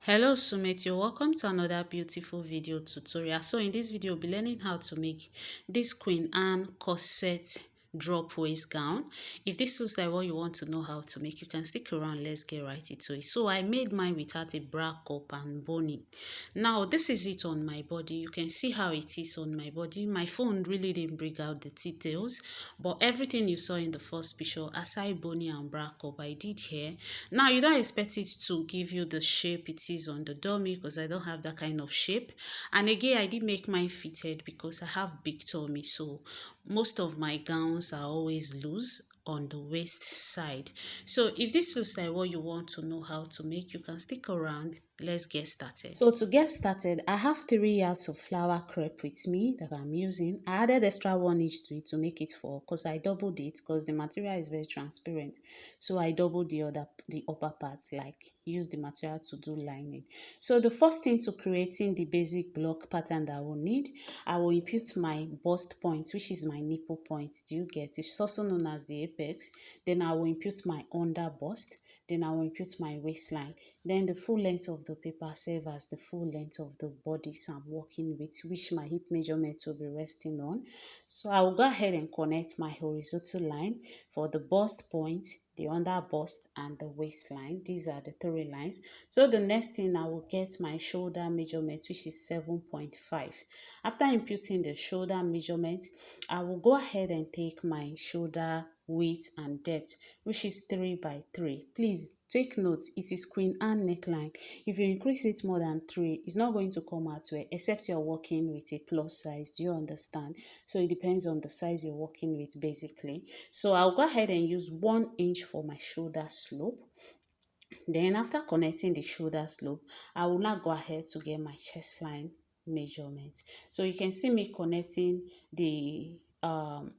Hello Sumit, you're welcome to another beautiful video tutorial. So in this video, we'll be learning how to make this Queen Anne corset drop waist gown. If this looks like what you want to know how to make, you can stick around. Let's get right into it. So I made mine without a bra cup and boning. Now this is it on my body. You can see how it is on my body. My phone really didn't bring out the details, but everything you saw in the first picture, aside boning and bra cup, I did here. Now you don't expect it to give you the shape it is on the dummy because I don't have that kind of shape. And again, I did make mine fitted because I have big tummy, so most of my gowns are always loose on the waist side. So if this looks like what you want to know how to make, you can stick around. Let's get started. So to get started, I have 3 yards of flower crepe with me that I'm using. I added extra 1 inch to it to make it 4 because I doubled it because the material is very transparent. So I doubled the upper part, like use the material to do lining. So the first thing to creating the basic block pattern that I will need, I will impute my bust point, which is my nipple point. Do you get it? It's also known as the apex. Then I will impute my under bust. Then I will impute my waistline. Then the full length of the paper serve as the full length of the bodice I'm working with, which my hip measurement will be resting on. So I will go ahead and connect my horizontal line for the bust point, the under bust, and the waistline. These are the 3 lines. So the next thing, I will get my shoulder measurement, which is 7.5. After imputing the shoulder measurement, I will go ahead and take my shoulder width and depth, which is 3 by 3. Please take note, it is Queen Anne neckline. If you increase it more than 3, it's not going to come out well, except you're working with a plus size. Do you understand? So it depends on the size you're working with basically. So I'll go ahead and use 1 inch for my shoulder slope. Then after connecting the shoulder slope, I will now go ahead to get my chest line measurement. So you can see me connecting the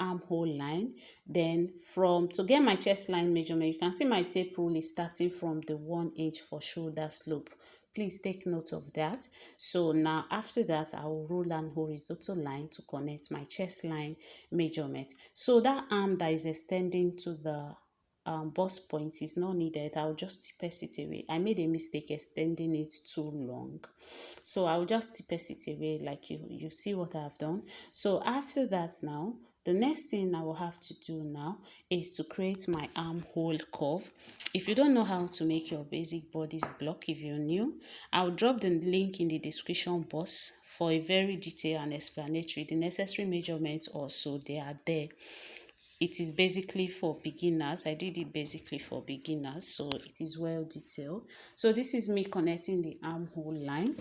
armhole line. Then to get my chest line measurement, you can see my tape rule is starting from the 1 inch for shoulder slope. Please take note of that. So now after that, I will roll an horizontal line to connect my chest line measurement. So that arm that is extending to the bust point is not needed. I'll just tipes it away. I made a mistake extending it too long, so I'll just tipes it away. Like you see what I've done. So after that, now the next thing I will have to do now is to create my armhole curve. If you don't know how to make your basic bodice block, if you're new, I'll drop the link in the description box for a very detailed and explanatory. The necessary measurements also, they are there. It is basically for beginners. I did it basically for beginners, so it is well detailed. So this is me connecting the armhole line.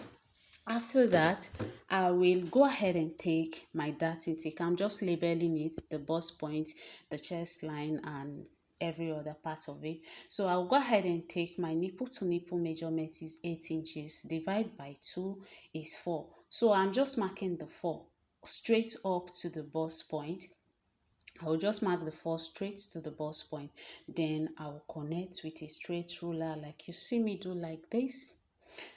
After that, I will go ahead and take my dart intake. I'm just labeling it, the bust point, the chest line, and every other part of it. So I'll go ahead and take my nipple to nipple measurement is 8 inches. Divide by 2 is 4. So I'm just marking the 4 straight up to the bust point. I'll just mark the 4 straight to the bust point. Then I'll connect with a straight ruler like you see me do, like this.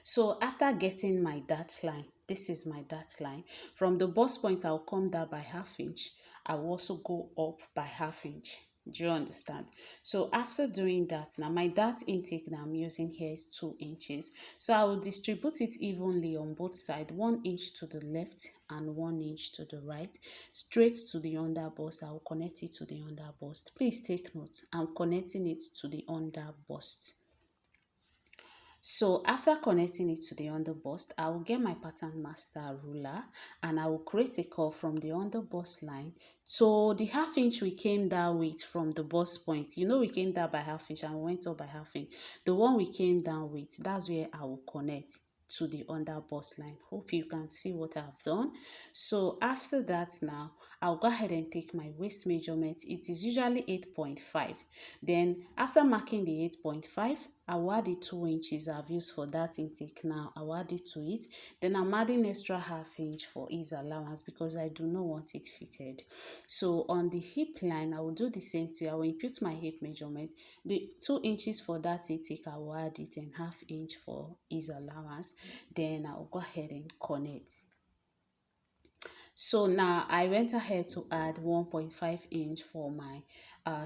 So after getting my dart line, this is my dart line. From the bust point, I'll come down by 1/2 inch. I'll also go up by 1/2 inch. Do you understand? So after doing that, now my dart intake that I'm using here is 2 inches. So I will distribute it evenly on both sides, 1 inch to the left and 1 inch to the right, straight to the under bust. I will connect it to the under bust. Please take note, I'm connecting it to the under bust. So after connecting it to the under bust, I will get my pattern master ruler and I will create a curve from the under bust line to the 1/2 inch we came down with from the bust point. You know, we came down by 1/2 inch and we went up by 1/2 inch. The one we came down with, that's where I will connect to the under bust line. Hope you can see what I've done. So after that, now I'll go ahead and take my waist measurement. It is usually 8.5. Then after marking the 8.5, I will add the 2 inches I've used for that intake. Now I will add it to it. Then I'm adding extra 1/2 inch for ease allowance because I do not want it fitted. So on the hip line, I will do the same thing. I will impute my hip measurement. The 2 inches for that intake, I will add it, and 1/2 inch for ease allowance. Then I will go ahead and connect. So now I went ahead to add 1.5 inch for my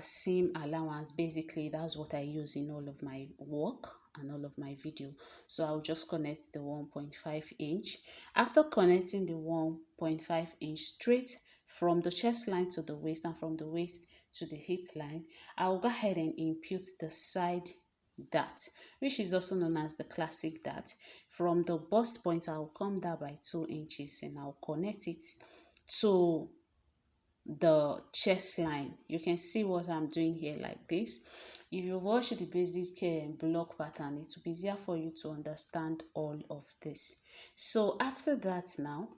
seam allowance. Basically, that's what I use in all of my work and all of my video. So I'll just connect the 1.5 inch. After connecting the 1.5 inch straight from the chest line to the waist and from the waist to the hip line, I'll go ahead and impute the side dart, which is also known as the classic dart. From the bust point, I'll come down by 2 inches and I'll connect it to the chest line. You can see what I'm doing here like this. If you watch the basic block pattern, it will be easier for you to understand all of this. So after that, now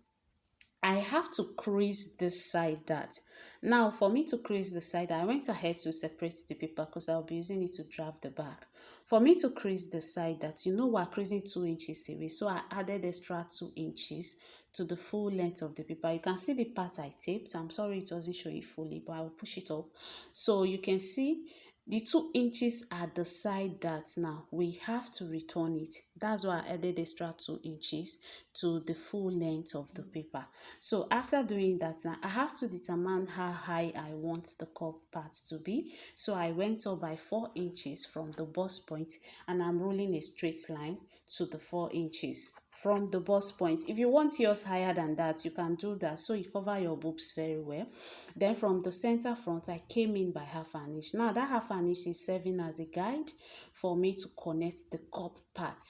I have to crease this side dart. Now for me to crease the side, I went ahead to separate the paper because I'll be using it to draft the back. For me to crease the side dart, you know we're creasing 2 inches away, so I added extra 2 inches to the full length of the paper. You can see the part I taped. I'm sorry it wasn't showing fully, but I'll push it up so you can see the 2 inches at the side dart. Now we have to return it. That's why I added extra 2 inches to the full length of the paper. So after doing that, now I have to determine how high I want the cup part to be. So I went up by 4 inches from the bust point and I'm rolling a straight line to the 4 inches from the bust point. If you want yours higher than that, you can do that so you cover your boobs very well. Then from the center front, I came in by half an inch. Now that half an inch is serving as a guide for me to connect the cup part.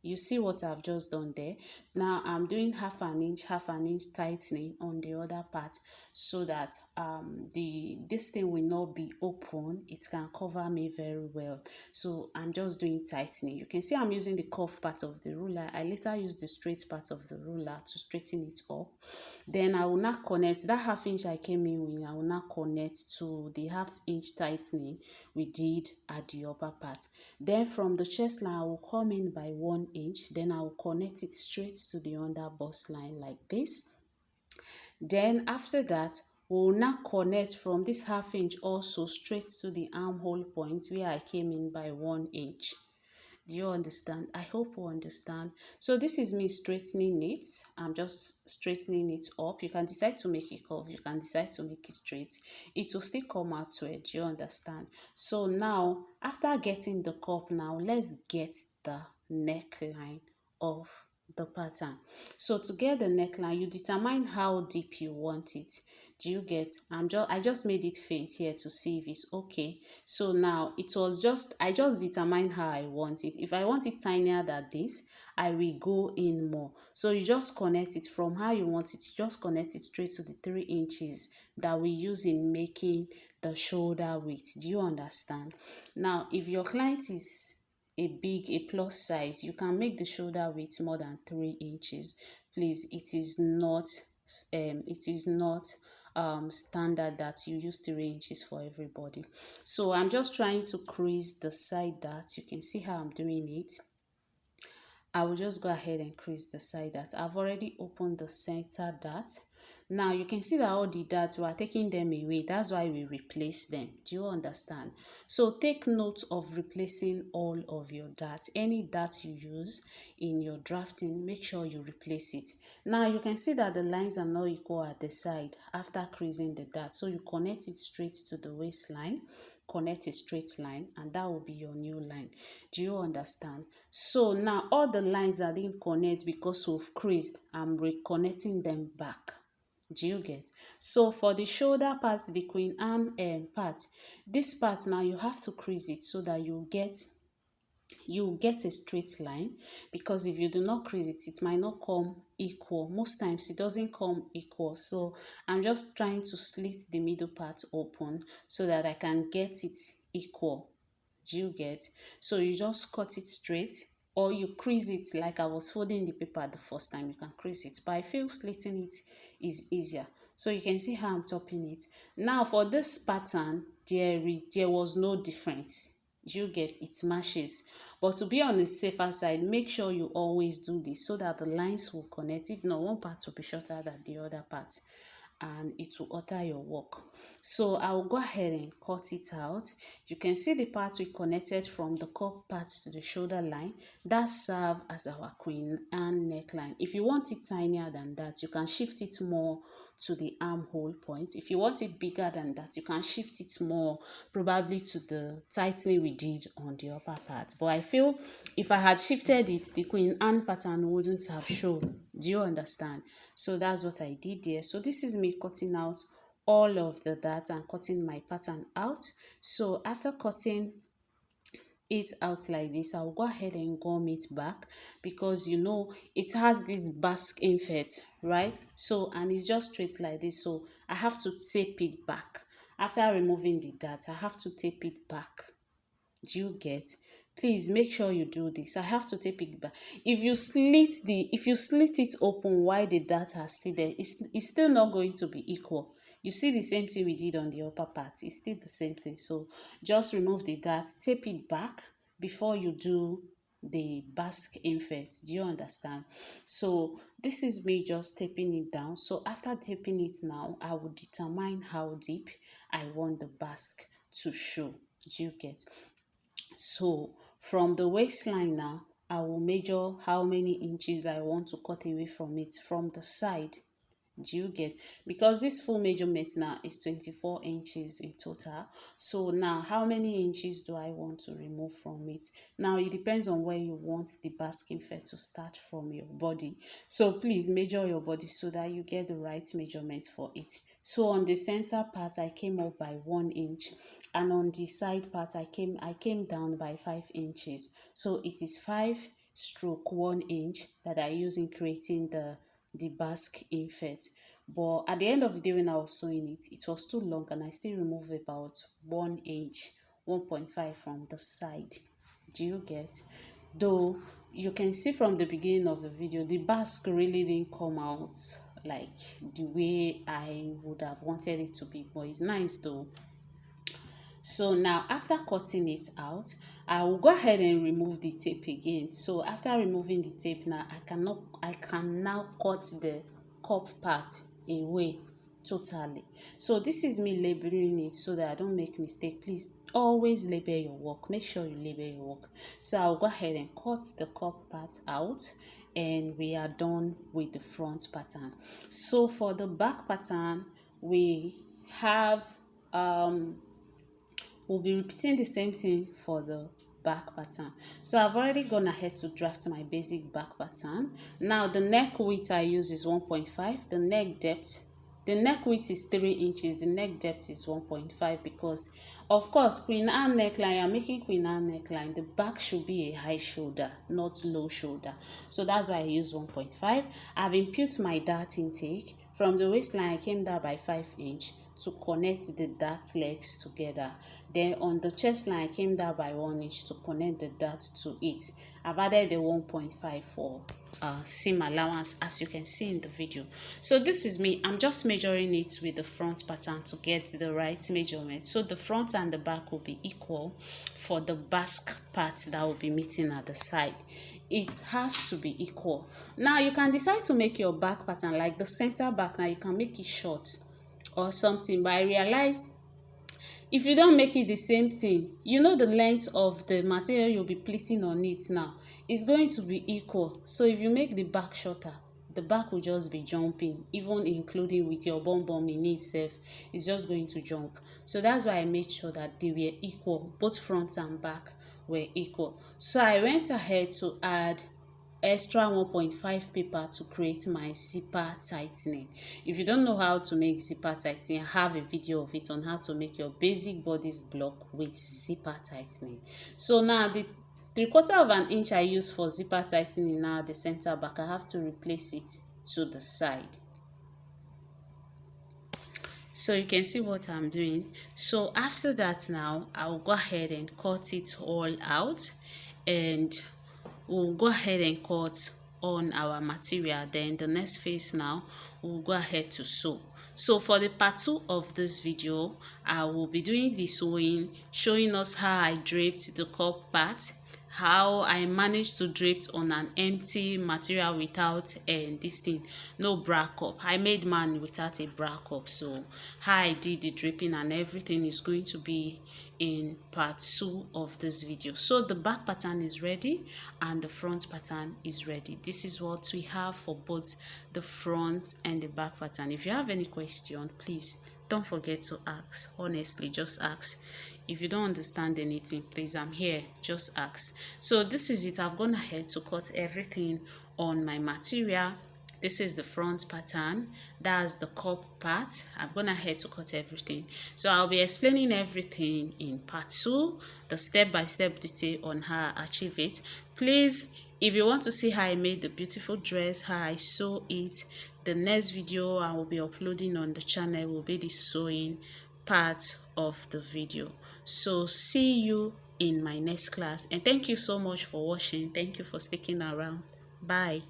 You see what I've just done there. Now I'm doing half an inch tightening on the other part so that this thing will not be open. It can cover me very well. So I'm just doing tightening. You can see I'm using the curved part of the ruler. I later use the straight part of the ruler to straighten it up. Then I will now connect that half inch I came in with. I will now connect to the half inch tightening we did at the upper part. Then from the chest line, I will come in by 1 inch. Then I will connect it straight to the under bust line like this. Then after that, we will now connect from this half inch also straight to the armhole point where I came in by 1 inch. Do you understand? I hope you understand. So this is me straightening it. I'm just straightening it up. You can decide to make it curve. You can decide to make it straight. It will still come out well. Do you understand? So now, after getting the cup, now let's get the neckline of the pattern. So to get the neckline, you determine how deep you want it. Do you get? I just made it faint here to see if it's okay. So now I just determine how I want it. If I want it tinier than this, I will go in more. So you just connect it from how you want it. You just connect it straight to the 3 inches that we use in making the shoulder width. Do you understand? Now, if your client is a plus size, you can make the shoulder width more than 3 inches. Please, it is not standard that you use 3 inches for everybody. So I'm just trying to crease the side dart. You can see how I'm doing it. I will just go ahead and crease the side dart. I've already opened the center dart. Now you can see that all the darts, we are taking them away. That's why we replace them. Do you understand? So take note of replacing all of your darts. Any dart you use in your drafting, make sure you replace it. Now you can see that the lines are not equal at the side after creasing the dart. So you connect it straight to the waistline. Connect a straight line and that will be your new line. Do you understand? So now all the lines that didn't connect because we've creased, I'm reconnecting them back. Do you get? So for the shoulder part, the Queen Anne part, this part now you have to crease it so that you get a straight line, because if you do not crease it, it might not come equal. Most times it doesn't come equal. So I'm just trying to slit the middle part open so that I can get it equal. Do you get? So you just cut it straight, or you crease it like I was folding the paper the first time. You can crease it, but I feel slitting it is easier. So you can see how I'm topping it. Now for this pattern, there was no difference. You get, it matches. But to be on the safer side, make sure you always do this so that the lines will connect. If not, one part will be shorter than the other part. and it will alter your work. So I will go ahead and cut it out. You can see the part we connected from the cup part to the shoulder line. That serve as our Queen Anne neckline. If you want it tinier than that, you can shift it more to the armhole point. If you want it bigger than that, you can shift it more probably to the tightening we did on the upper part. But I feel if I had shifted it, the Queen Anne pattern wouldn't have shown. Do you understand? So that's what I did there. So this is me cutting out all of the that and cutting my pattern out. So after cutting it out like this, I'll go ahead and gum it back, because you know it has this basque inset, right? So, and it's just straight like this, so I have to tape it back. After removing the dart, I have to tape it back. Do you get? Please make sure you do this. I have to tape it back. If you slit it open while the dart are still there, it's still not going to be equal. You see the same thing we did on the upper part. It's still the same thing. So just remove the dart, tape it back before you do the basque inset. Do you understand? So this is me just taping it down. So after taping it now, I will determine how deep I want the basque to show. Do you get? So from the waistline now, I will measure how many inches I want to cut away from it from the side. Do you get? Because this full measurement now is 24 inches in total. So now how many inches do I want to remove from it? Now it depends on where you want the basking fair to start from your body. So please measure your body so that you get the right measurement for it. So on the center part, I came up by 1 inch, and on the side part I came down by 5 inches. So it is 5/1 inch that I use in creating the basque inset. But at the end of the day, when I was sewing it, it was too long, and I still removed about 1 inch, 1.5 from the side. Do you get? Though you can see from the beginning of the video, the basque really didn't come out like the way I would have wanted it to be, but it's nice though. So now after cutting it out, I will go ahead and remove the tape again. So after removing the tape now, I can now cut the cup part away totally. So this is me labeling it so that I don't make mistake. Please always label your work. Make sure you label your work. So I'll go ahead and cut the cup part out, and we are done with the front pattern. So for the back pattern, we have we'll be repeating the same thing for the back pattern. So I've already gone ahead to draft my basic back pattern. Now the neck width I use is 1.5. The neck width is 3 inches. The neck depth is 1.5, because of course Queen Anne neckline, I'm making Queen Anne neckline, the back should be a high shoulder, not low shoulder. So that's why I use 1.5. I've input my dart intake. From the waistline I came down by 5 inch to connect the dart legs together. Then on the chest line I came down by 1 inch to connect the dart to it. I've added the 1.5 for seam allowance, as you can see in the video. So this is me. I'm just measuring it with the front pattern to get the right measurement. So the front and the back will be equal for the basque part that will be meeting at the side. It has to be equal. Now you can decide to make your back pattern like the center back. Now you can make it short or something, but I realize if you don't make it the same thing, you know the length of the material you'll be pleating on it now is going to be equal. So if you make the back shorter, the back will just be jumping, even including with your bum in itself, it's just going to jump. So that's why I made sure that they were equal, both front and back were equal. So I went ahead to add extra 1.5 paper to create my zipper tightening. If you don't know how to make zipper tightening, I have a video of it on how to make your basic bodice block with zipper tightening. So now the 3/4 inch I use for zipper tightening, now the center back, I have to replace it to the side. So you can see what I'm doing. So after that now, I'll go ahead and cut it all out, and we'll go ahead and cut on our material. Then the next phase now, we'll go ahead to sew. So for the part 2 of this video, I will be doing the sewing, showing us how I draped the cup part, how I managed to drape on an empty material without this thing, no bra cup. I made man without a bra cup. So how I did the draping and everything is going to be in part 2 of this video. So the back pattern is ready and the front pattern is ready. This is what we have for both the front and the back pattern. If you have any question, please don't forget to ask. Honestly, just ask. If you don't understand anything, please, I'm here, just ask. So this is it. I've gone ahead to cut everything on my material. This is the front pattern, that's the cup part. I've gone ahead to cut everything, so I'll be explaining everything in part 2, the step-by-step detail on how I achieve it. Please, if you want to see how I made the beautiful dress, how I sew it, the next video I will be uploading on the channel will be the sewing part of the video. So see you in my next class, and thank you so much for watching. Thank you for sticking around. Bye.